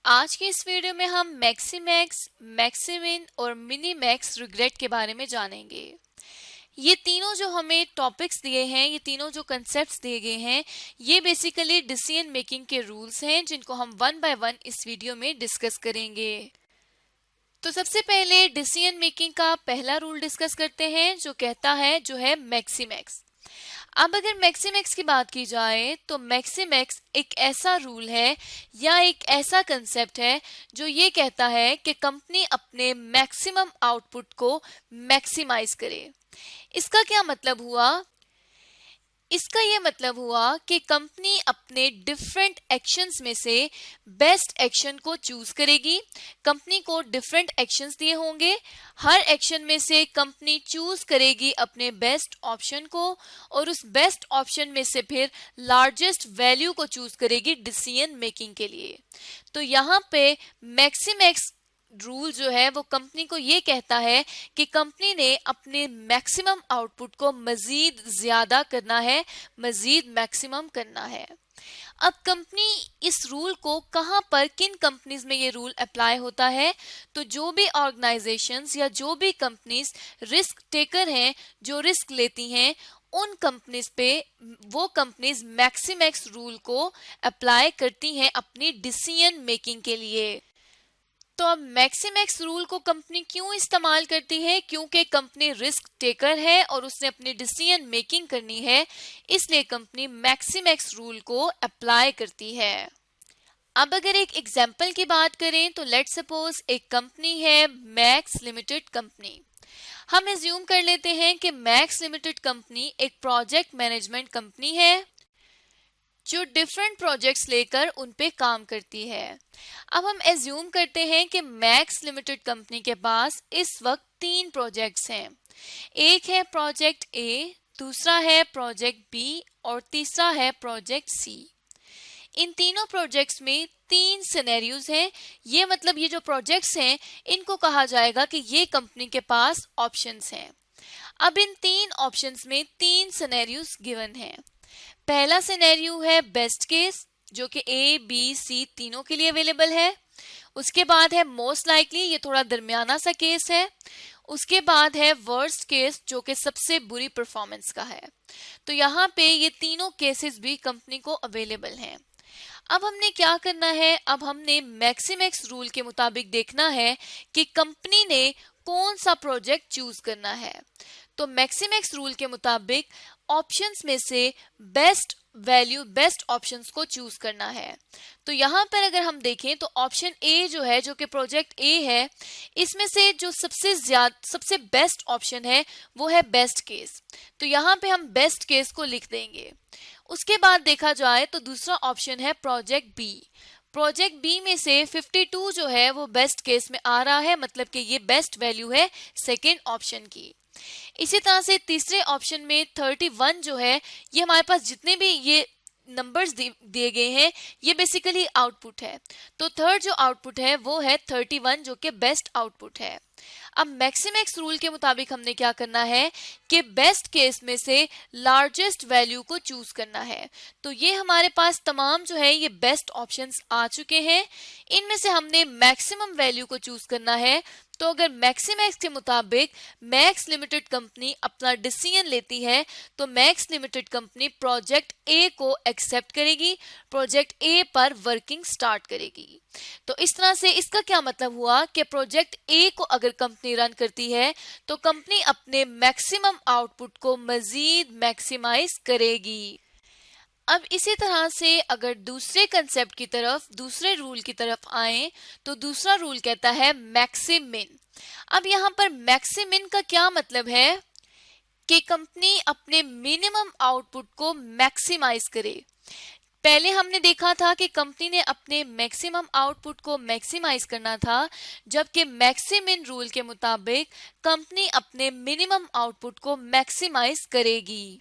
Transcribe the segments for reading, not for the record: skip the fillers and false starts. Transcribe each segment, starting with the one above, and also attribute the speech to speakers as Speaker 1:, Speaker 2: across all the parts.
Speaker 1: आज के इस वीडियो में हम मैक्सिमैक्स, मैक्सिमिन और मिनीमैक्स रिग्रेट के बारे में जानेंगे। ये तीनों जो हमें टॉपिक्स दिए हैं, ये तीनों जो कंसेप्ट्स दिए गए हैं, ये बेसिकली डिसीजन मेकिंग के रूल्स हैं जिनको हम वन बाय वन इस वीडियो में डिस्कस करेंगे। तो सबसे पहले डिसीजन मेकिंग का पहला रूल डिस्कस करते हैं जो कहता है जो है मैक्सिमैक्स। अब अगर मैक्सिमैक्स की बात की जाए तो मैक्सिमैक्स एक ऐसा रूल है या एक ऐसा कंसेप्ट है जो ये कहता है कि कंपनी अपने मैक्सिमम आउटपुट को मैक्सिमाइज करे। इसका क्या मतलब हुआ? इसका ये मतलब हुआ कि कंपनी अपने डिफरेंट एक्शंस में से बेस्ट एक्शन को चूज करेगी। कंपनी को डिफरेंट एक्शंस दिए होंगे, हर एक्शन में से कंपनी चूज करेगी अपने बेस्ट ऑप्शन को और उस बेस्ट ऑप्शन में से फिर लार्जेस्ट वैल्यू को चूज करेगी डिसीजन मेकिंग के लिए। तो यहाँ पे मैक्सिमैक्स रूल जो है वो कंपनी को ये कहता है कि कंपनी ने अपने मैक्सिमम आउटपुट को मजीद ज्यादा करना है, मजीद मैक्सिमम करना है। अब कंपनी इस रूल को कहां पर, किन कंपनीज में ये रूल अप्लाई होता है? तो जो भी ऑर्गेनाइजेशंस या जो भी कंपनीज रिस्क टेकर हैं, जो रिस्क लेती हैं, उन कंपनीज पे वो कंपनीज मैक्सिमैक्स रूल को अप्लाई करती हैं अपनी डिसीजन मेकिंग के लिए। तो अब मैक्सिमैक्स रूल को कंपनी क्यों इस्तेमाल करती है? क्योंकि कंपनी रिस्क टेकर है और उसने अपनी डिसीजन मेकिंग करनी है, इसलिए कंपनी मैक्सिमैक्स रूल को अप्लाई करती है। अब अगर एक एग्जाम्पल की बात करें तो लेट सपोज एक कंपनी है मैक्स लिमिटेड कंपनी। हम एज्यूम कर लेते हैं कि मैक्स लिमिटेड कंपनी एक प्रोजेक्ट मैनेजमेंट कंपनी है जो डिफरेंट प्रोजेक्ट्स लेकर उन पे काम करती है। अब हम एज्यूम करते हैं कि मैक्स लिमिटेड कंपनी के पास इस वक्त 3 प्रोजेक्ट्स हैं। एक है प्रोजेक्ट ए, दूसरा है प्रोजेक्ट बी और तीसरा है प्रोजेक्ट सी। इन तीनों प्रोजेक्ट्स में 3 सिनेरियोज हैं। ये मतलब ये जो प्रोजेक्ट्स हैं इनको कहा जाएगा कि ये कंपनी के पास ऑप्शंस हैं। अब इन 3 ऑप्शंस में 3 सिनेरियोज गिवन हैं। पहला सिनेरियो है बेस्ट केस जो कि ए बी सी तीनों के लिए अवेलेबल है। उसके बाद है मोस्ट लाइकली, ये थोड़ा दरमियाना सा केस है। उसके बाद है वर्स्ट केस जो कि सबसे बुरी परफॉर्मेंस का है। तो यहाँ पे ये तीनों केसेस भी कंपनी को अवेलेबल हैं। अब हमने क्या करना है? अब हमने मैक्सिमैक्स रूल के मुताबिक देखना है कि कंपनी ने कौन सा प्रोजेक्ट चूज करना है। तो मैक्सिमैक्स रूल के मुताबिक ऑप्शंस में से बेस्ट वैल्यू, बेस्ट ऑप्शंस को चूज करना है। तो यहाँ पर अगर हम देखें तो ऑप्शन ए जो है, जो कि प्रोजेक्ट ए है, इसमें से जो सबसे बेस्ट ऑप्शन है वो है बेस्ट केस। तो यहाँ पे हम बेस्ट केस को लिख देंगे। उसके बाद देखा जाए तो दूसरा ऑप्शन है प्रोजेक्ट बी। प्रोजेक्ट बी में से 52 जो है वो बेस्ट केस में आ रहा है, मतलब कि ये बेस्ट वैल्यू है सेकेंड ऑप्शन की। इसी तरह से तीसरे ऑप्शन में 31 जो है, ये हमारे पास जितने भी ये नंबर्स दिए गए हैं ये बेसिकली आउटपुट है। तो थर्ड जो आउटपुट है वो है 31 जो कि बेस्ट आउटपुट है। अब मैक्सिमैक्स रूल के मुताबिक हमने क्या करना है कि बेस्ट केस में से लार्जेस्ट वैल्यू को चूज करना है। तो ये हमारे पास तमाम जो है ये बेस्ट ऑप्शंस आ चुके हैं। इनमें से हमने मैक्सिमम वैल्यू को चूज करना है। तो अगर मैक्सिमैक्स के मुताबिक मैक्स लिमिटेड कंपनी अपना डिसीजन लेती है तो max limited company project A को एक्सेप्ट करेगी, प्रोजेक्ट ए पर वर्किंग स्टार्ट करेगी। तो इस तरह से इसका क्या मतलब हुआ कि प्रोजेक्ट ए को अगर कंपनी रन करती है तो कंपनी अपने मैक्सिमम आउटपुट को मजीद मैक्सिमाइज करेगी। अब इसी तरह से अगर दूसरे कंसेप्ट की तरफ, दूसरे रूल की तरफ आए तो दूसरा रूल कहता है मैक्सिमिन। अब यहाँ पर मैक्सिमिन का क्या मतलब है कि कंपनी अपने मिनिमम आउटपुट को मैक्सिमाइज करे। पहले हमने देखा था कि कंपनी ने अपने मैक्सिमम आउटपुट को मैक्सिमाइज करना था, जबकि मैक्सिमिन रूल के मुताबिक कंपनी अपने मिनिमम आउटपुट को मैक्सिमाइज करेगी।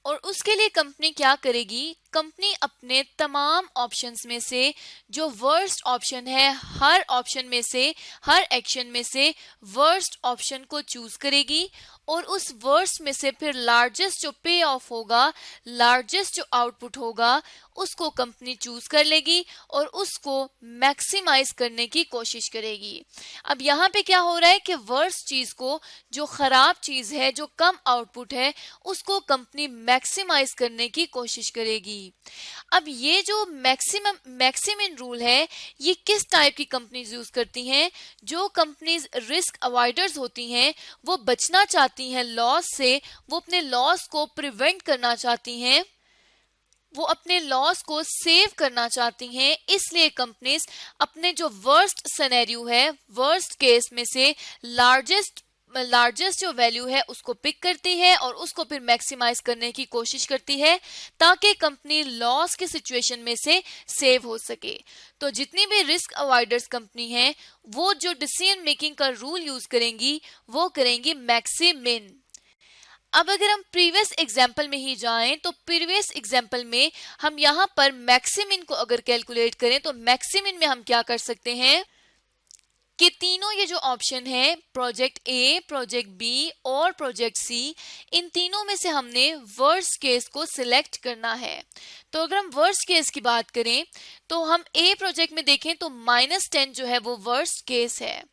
Speaker 1: और उसके लिए कंपनी क्या करेगी? कंपनी अपने तमाम ऑप्शंस में से जो वर्स्ट ऑप्शन है, हर ऑप्शन में से, हर एक्शन में से वर्स्ट ऑप्शन को चूज करेगी और उस वर्स्ट में से फिर लार्जेस्ट जो पे ऑफ होगा, लार्जेस्ट जो आउटपुट होगा, उसको कंपनी चूज कर लेगी और उसको मैक्सिमाइज करने की कोशिश करेगी। अब यहाँ पे क्या हो रहा है कि वर्स्ट चीज को, जो खराब चीज है, जो कम आउटपुट है, उसको कंपनी मैक्सिमाइज करने की कोशिश करेगी। अब ये जो मैक्सिमम रूल है, ये किस टाइप की कंपनीज यूज करती हैं? जो कंपनीज रिस्क अवॉइडर्स होती हैं, वो बचना चाहती हैं लॉस से, वो अपने लॉस को प्रिवेंट करना चाहती हैं, वो अपने लॉस को सेव करना चाहती हैं। इसलिए कंपनीज अपने जो वर्स्ट सिनेरियो है, वर्स्ट केस में से लार्जेस्ट जो वैल्यू है उसको पिक करती है और उसको फिर मैक्सिमाइज करने की कोशिश करती है ताकि कंपनी लॉस की सिचुएशन में से सेव हो सके। तो जितनी भी रिस्क अवॉइडर्स कंपनी हैं, वो जो डिसीजन मेकिंग का रूल यूज करेंगी, वो करेंगी मैक्सिमिन। अब अगर हम प्रीवियस एग्जाम्पल में ही जाएं तो प्रीवियस एग्जाम्पल में हम यहाँ पर मैक्सिमिन को अगर कैलकुलेट करें तो मैक्सिमिन में हम क्या कर सकते हैं कि तीनों ये जो ऑप्शन है, प्रोजेक्ट ए, प्रोजेक्ट बी और प्रोजेक्ट सी, इन तीनों में से हमने वर्स्ट केस को सिलेक्ट करना है। तो अगर हम वर्स्ट केस की बात करें तो हम ए प्रोजेक्ट में देखें तो -10 जो है वो वर्स्ट केस है।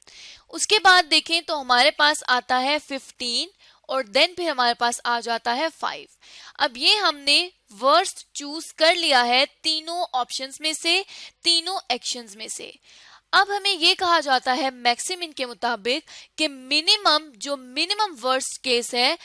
Speaker 1: उसके बाद देखें तो हमारे पास आता है 15 और देन फिर हमारे पास आ जाता है 5। अब ये हमने वर्स्ट चूज कर लिया है तीनों ऑप्शंस में से, तीनों एक्शंस में से। अब हमें ये कहा जाता है मैक्सिमिन के मुताबिक कि जो मिनिमम वर्स्ट केस है,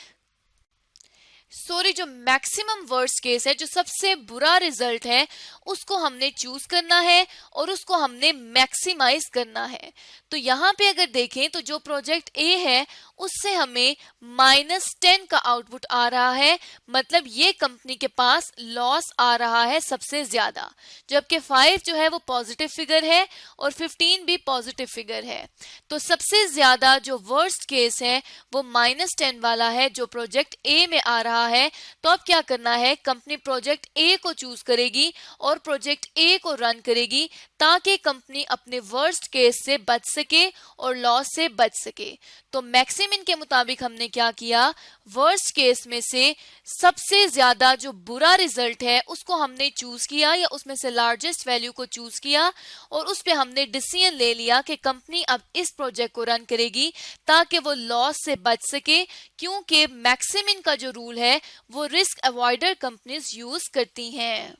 Speaker 1: जो मैक्सिमम वर्स्ट केस है, जो सबसे बुरा रिजल्ट है, उसको हमने चूज करना है और उसको हमने मैक्सिमाइज करना है। तो यहाँ पे अगर देखें तो जो प्रोजेक्ट ए है उससे हमें -10 का आउटपुट आ रहा है, मतलब ये कंपनी के पास लॉस आ रहा है सबसे ज्यादा, जबकि 5 जो है वो पॉजिटिव फिगर है और 15 भी पॉजिटिव फिगर है। तो सबसे ज्यादा जो वर्स्ट केस है वो -10 वाला है जो प्रोजेक्ट ए में आ रहा है। तो अब क्या करना है, कंपनी प्रोजेक्ट ए को चूज करेगी और प्रोजेक्ट ए को रन करेगी ताकि कंपनी अपने वर्स्ट केस से बच सके और लॉस से बच सके। तो मैक्सिमिन के मुताबिक हमने क्या किया, वर्स्ट केस में से सबसे ज्यादा जो बुरा रिजल्ट है उसको हमने चूज किया या उसमें से लार्जेस्ट वैल्यू को चूज किया और उस पे हमने डिसीजन ले लिया कि कंपनी अब इस प्रोजेक्ट को रन करेगी ताकि वो लॉस से बच सके, क्योंकि मैक्सिमिन का जो रूल है वो रिस्क अवॉइडर कंपनीज यूज करती हैं।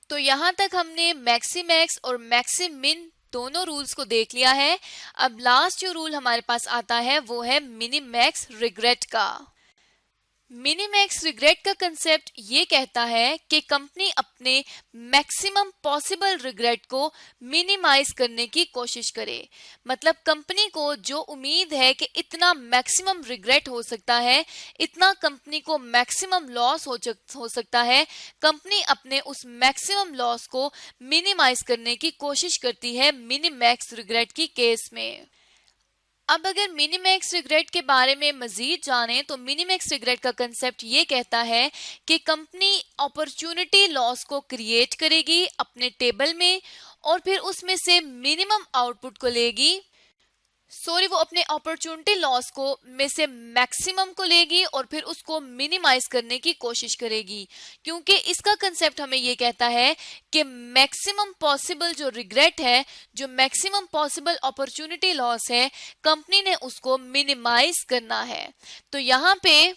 Speaker 1: तो यहाँ तक हमने मैक्सिमैक्स और मैक्सिमिन दोनों रूल्स को देख लिया है। अब लास्ट जो रूल हमारे पास आता है वो है मिनिमैक्स रिग्रेट का। मिनिमैक्स रिग्रेट का कंसेप्ट ये कहता है कि कंपनी अपने मैक्सिमम पॉसिबल रिग्रेट को मिनिमाइज करने की कोशिश करे। मतलब कंपनी को जो उम्मीद है कि इतना मैक्सिमम रिग्रेट हो सकता है, इतना कंपनी को मैक्सिमम लॉस हो सकता है, कंपनी अपने उस मैक्सिमम लॉस को मिनिमाइज करने की कोशिश करती है मिनिमैक्स रिग्रेट की केस में। अब अगर मिनिमैक्स रिग्रेट के बारे में मजीद जानें तो मिनिमैक्स रिग्रेट का कंसेप्ट ये कहता है कि कंपनी अपॉर्चुनिटी लॉस को क्रिएट करेगी अपने टेबल में और फिर उसमें से मिनिमम आउटपुट को लेगी, वो अपने अपॉर्चुनिटी लॉस को में से मैक्सिमम को लेगी और फिर उसको मिनिमाइज करने की कोशिश करेगी, क्योंकि इसका कंसेप्ट हमें ये कहता है कि मैक्सिमम पॉसिबल जो रिग्रेट है, जो मैक्सिमम पॉसिबल अपॉर्चुनिटी लॉस है, कंपनी ने उसको मिनिमाइज करना है। तो यहाँ पे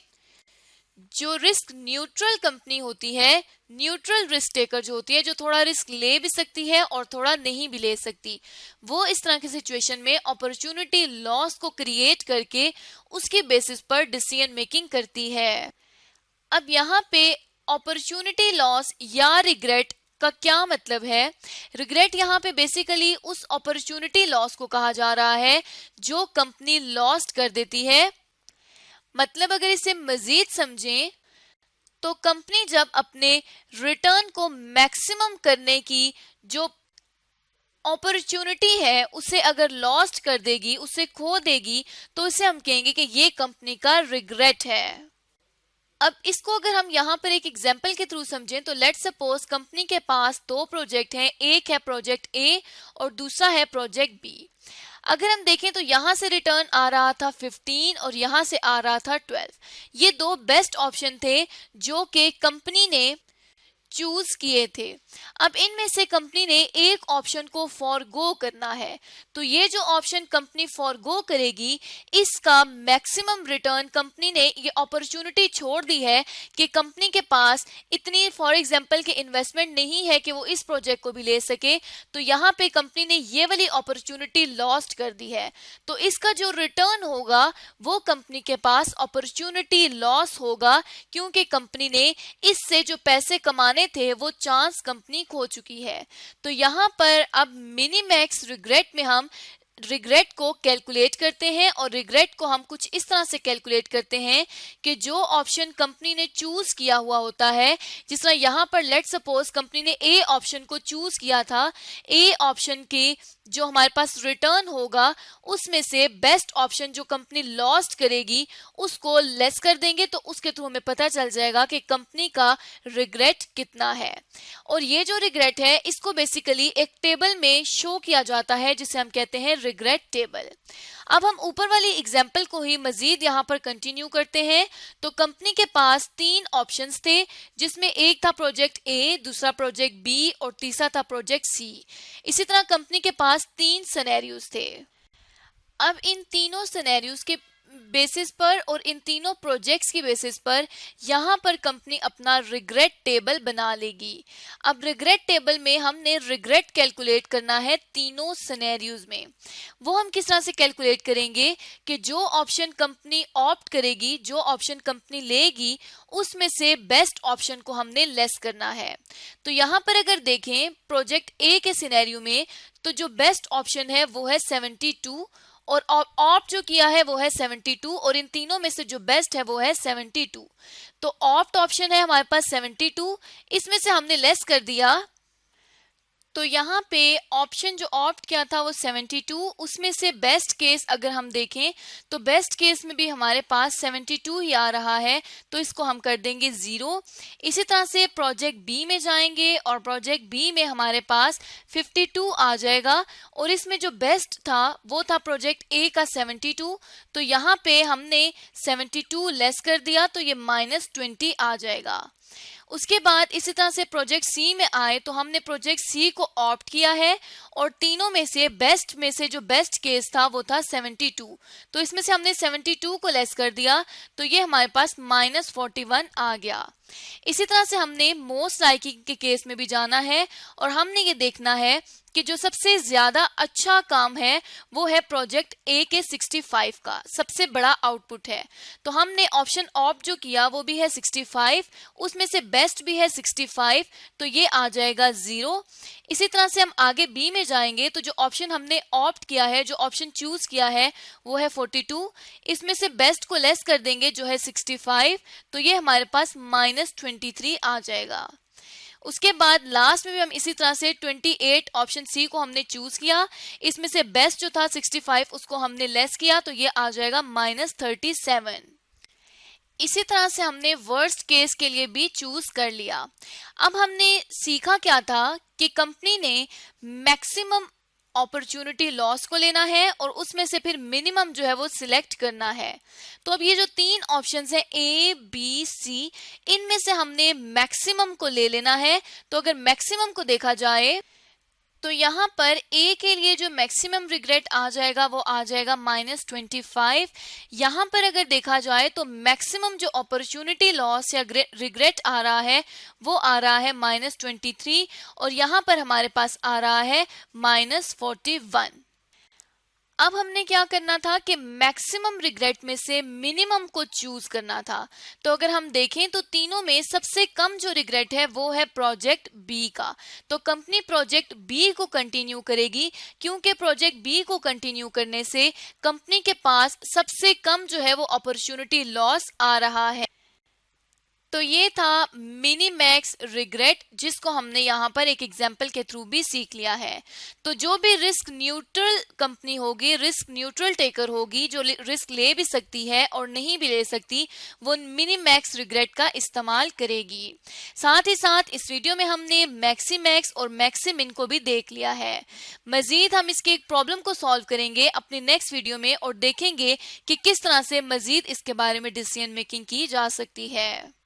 Speaker 1: जो रिस्क न्यूट्रल कंपनी होती है, न्यूट्रल रिस्क टेकर जो होती है, जो थोड़ा रिस्क ले भी सकती है और थोड़ा नहीं भी ले सकती, वो इस तरह की सिचुएशन में अपॉर्चुनिटी लॉस को क्रिएट करके उसकी बेसिस पर डिसीजन मेकिंग करती है। अब यहाँ पे अपॉर्चुनिटी लॉस या रिग्रेट का क्या मतलब है? रिग्रेट यहाँ पे बेसिकली उस अपॉर्चुनिटी लॉस को कहा जा रहा है जो कंपनी लॉस्ट कर देती है। मतलब अगर इसे मजीद समझें तो कंपनी जब अपने रिटर्न को मैक्सिमम करने की जो अपॉर्चुनिटी है उसे अगर लॉस्ट कर देगी, उसे खो देगी, तो इसे हम कहेंगे कि ये कंपनी का रिग्रेट है। अब इसको अगर हम यहाँ पर एक एग्जाम्पल के थ्रू समझें तो लेट्स सपोज कंपनी के पास दो प्रोजेक्ट हैं, एक है प्रोजेक्ट ए और दूसरा है प्रोजेक्ट बी। अगर हम देखें तो यहाँ से रिटर्न आ रहा था 15 और यहाँ से आ रहा था 12। ये दो बेस्ट ऑप्शन थे जो कि कंपनी ने चूज किए थे। अब इनमें से कंपनी ने एक ऑप्शन को फॉरगो करना है, तो ये जो ऑप्शन कंपनी फॉरगो करेगी इसका मैक्सिमम रिटर्न, कंपनी ने ये अपॉर्चुनिटी छोड़ दी है कि कंपनी के पास इतनी फॉर एग्जांपल के इन्वेस्टमेंट नहीं है कि वो इस प्रोजेक्ट को भी ले सके, तो यहाँ पे कंपनी ने ये वाली अपॉर्चुनिटी लॉस्ट कर दी है। तो इसका जो रिटर्न होगा वो कंपनी के पास अपॉर्चुनिटी लॉस होगा, क्योंकि कंपनी ने इससे जो पैसे कमाने थे वो चांस कंपनी खो चुकी है। तो यहाँ पर अब मिनीमैक्स रिग्रेट में हम रिग्रेट को कैलकुलेट करते हैं और रिग्रेट को हम कुछ इस तरह से कैलकुलेट करते हैं कि जो ऑप्शन कंपनी ने चूज किया हुआ होता है, जिस तरह यहाँ पर लेट सपोज कंपनी ने ए ऑप्शन को चूज किया था, ए ऑप्शन की जो हमारे पास रिटर्न होगा उसमें से बेस्ट ऑप्शन जो कंपनी लॉस्ट करेगी उसको लेस कर देंगे, तो उसके थ्रू हमें पता चल जाएगा कि कंपनी का रिग्रेट कितना है। और ये जो रिग्रेट है इसको बेसिकली एक टेबल में शो किया जाता है जिसे हम कहते हैं रिग्रेट टेबल। अब हम ऊपर वाली एग्जाम्पल को ही मजीद यहाँ पर कंटिन्यू करते हैं। तो कंपनी के पास तीन ऑप्शंस थे, जिसमें एक था प्रोजेक्ट ए, दूसरा प्रोजेक्ट बी और तीसरा था प्रोजेक्ट सी। इसी तरह कंपनी के पास तीन सिनेरियोज थे। अब इन तीनों सिनेरियोज के बेसिस पर और इन तीनों प्रोजेक्ट्स की बेसिस पर यहाँ पर कंपनी अपना रिग्रेट टेबल बना लेगी। अब रिग्रेट टेबल में हमने रिग्रेट कैलकुलेट करना है तीनों सिनेरियोज में। वो हम किस तरह से कैलकुलेट करेंगे कि जो ऑप्शन कंपनी ऑप्ट करेगी, जो ऑप्शन कंपनी लेगी, उसमें से बेस्ट ऑप्शन को हमने लेस करना है। तो यहाँ पर अगर देखें प्रोजेक्ट ए के सिनेरियो में तो जो बेस्ट ऑप्शन है वो है 72 और ऑप्ट जो किया है वो है 72 और इन तीनों में से जो बेस्ट है वो है 72। तो ऑप्ट ऑप्शन है हमारे पास 72, इसमें से हमने लेस कर दिया, तो यहाँ पे ऑप्शन जो ऑप्ट किया था वो 72, उसमें से बेस्ट केस अगर हम देखें तो बेस्ट केस में भी हमारे पास 72 ही आ रहा है, तो इसको हम कर देंगे 0। इसी तरह से प्रोजेक्ट बी में जाएंगे और प्रोजेक्ट बी में हमारे पास 52 आ जाएगा और इसमें जो बेस्ट था वो था प्रोजेक्ट ए का 72, तो यहाँ पे हमने 72 लेस कर दिया तो ये -20 आ जाएगा। उसके बाद इसी तरह से प्रोजेक्ट सी में आए तो हमने प्रोजेक्ट सी को ऑप्ट किया है और तीनों में से बेस्ट में से जो बेस्ट केस था वो था 72, तो इसमें से हमने 72 को लेस कर दिया तो ये हमारे पास -41 आ गया। इसी तरह से हमने मोस्ट लाइकिंग के केस में भी जाना है और हमने ये देखना है कि जो सबसे ज्यादा अच्छा काम है वो है प्रोजेक्ट ए के 65 का, सबसे बड़ा आउटपुट है। तो हमने ऑप्शन ऑप्ट जो किया वो भी है 65, उसमें से बेस्ट भी है 65, तो ये आ जाएगा 0। इसी तरह से हम आगे बी में जाएंगे तो जो ऑप्शन हमने ऑप्ट किया है, जो ऑप्शन चूज किया है वो है 42, इसमें से बेस्ट को लेस कर देंगे जो है 65, तो ये हमारे पास -23 आ जाएगा। उसके बाद लास्ट में भी हम इसी तरह से 28 ऑप्शन सी को हमने चूज किया, इसमें से बेस्ट जो था 65 उसको हमने लेस किया तो ये आ जाएगा -37। इसी तरह से हमने वर्स्ट केस के लिए भी चूज कर लिया। अब हमने सीखा क्या था कि कंपनी ने मैक्सिमम अपॉर्चुनिटी लॉस को लेना है और उसमें से फिर मिनिमम जो है वो सिलेक्ट करना है। तो अब ये जो तीन ऑप्शंस हैं ए बी सी, इनमें से हमने मैक्सिमम को ले लेना है। तो अगर मैक्सिमम को देखा जाए तो यहाँ पर ए के लिए जो मैक्सिमम रिग्रेट आ जाएगा वो आ जाएगा -25। यहाँ पर अगर देखा जाए तो मैक्सिमम जो अपॉर्चुनिटी लॉस या रिग्रेट आ रहा है वो आ रहा है -23 और यहाँ पर हमारे पास आ रहा है -41। अब हमने क्या करना था कि मैक्सिमम रिग्रेट में से मिनिमम को चूज करना था। तो अगर हम देखें तो तीनों में सबसे कम जो रिग्रेट है वो है प्रोजेक्ट बी का, तो कंपनी प्रोजेक्ट बी को कंटिन्यू करेगी क्योंकि प्रोजेक्ट बी को कंटिन्यू करने से कंपनी के पास सबसे कम जो है वो अपॉर्चुनिटी लॉस आ रहा है। तो ये था मिनी मैक्स रिग्रेट, जिसको हमने यहाँ पर एक एग्जाम्पल के थ्रू भी सीख लिया है। तो जो भी रिस्क न्यूट्रल कंपनी होगी, रिस्क न्यूट्रल टेकर होगी, जो रिस्क ले भी सकती है और नहीं भी ले सकती, वो मिनी मैक्स रिग्रेट का इस्तेमाल करेगी। साथ ही साथ इस वीडियो में हमने मैक्सी मैक्स और मैक्सिमिन को भी देख लिया है। मजीद हम इसके एक प्रॉब्लम को सॉल्व करेंगे अपनी नेक्स्ट वीडियो में और देखेंगे कि किस तरह से मजीद इसके बारे में डिसीजन मेकिंग की जा सकती है।